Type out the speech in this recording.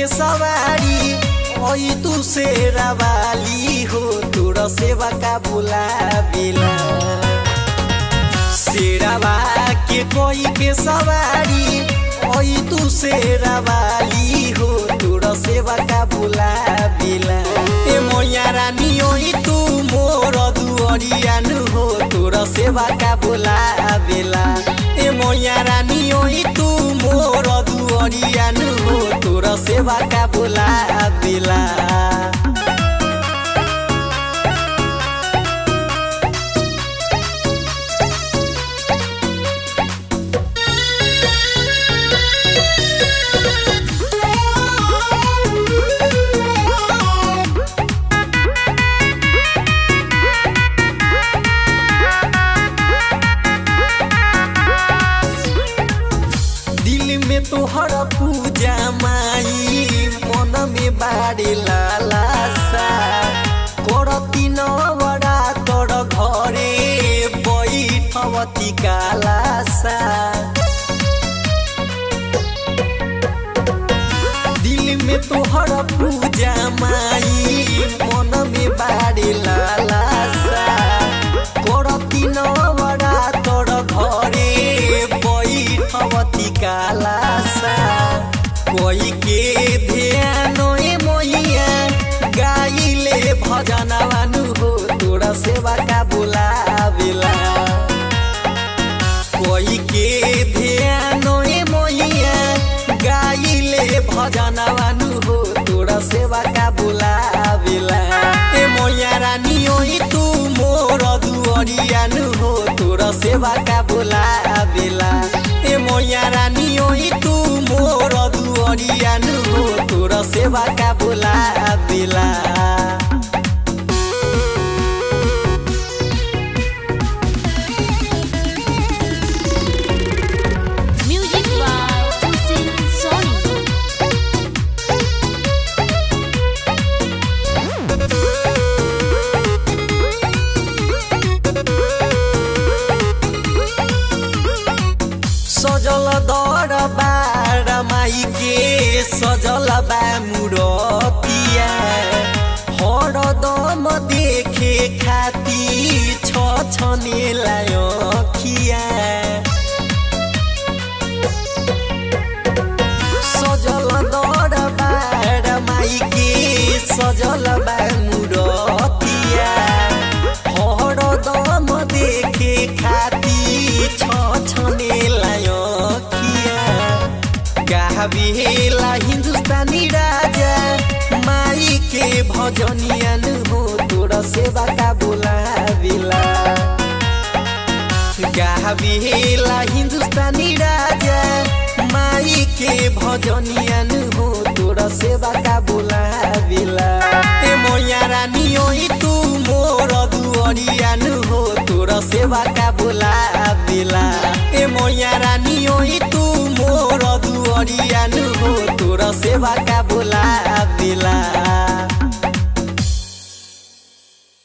के सवारी ओई तू शेरा वाली हो तोरा सेवा का बुला बिला शेरावा के कोई के सवारी ओई तू शेरा वाली हो तोरा सेवा का बुला बिला ए मोया रानी ओई तू मोर दुअरियान हो तोरा सेवा का बुला बिला ए मोया रानी ओई तू मोर दुअरियान हो तोरा सेवा का बुला बिला तोहर पूजा माई मन में बाड़ी लालासा करती नवरा तोर घरे बैठवती कालासा दिल में तोहर पूजा माई मन में बाड़ी लालासा करती नवरा तोर घरे बैठवती कालासा कोई के ध्यान मोइया गाइले भजनवानु हो तोरा सेवा का बुलावेला कोई के ध्यान मोइया गाइले भजनवानु हो तोरा सेवा का बुलावेला ए मोया रानी ओई तू मोर दुअरियान हो तोरा सेवा का बुलावेला ए मोया रानी ओई तू मोर दुअरियान हो तोरा सेवा का बुला बिला म्यूजिक बाय तुसिन सोनी सजल दरबार माई के सजल बा मुरतिया हरदम देखे खाती छछने लायखिया सजल दरबार माई के सजल बा मुरतिया हरदम देखे खाती छछने गावेला हिंदुस्तानी राजा माई के भजनियान हो तोरा सेवा का बुलावेला गावेला हिंदुस्तानी राजा माई के भजनियान हो तोरा सेवा का बुलावेला ए मोया रानी ओई तू मोर दुअरियान हो तोरा सेवा का बुलावेला ए मोया रानी ओई तू मोर दुअरियान हो तोरा सेवा का बुलावेला।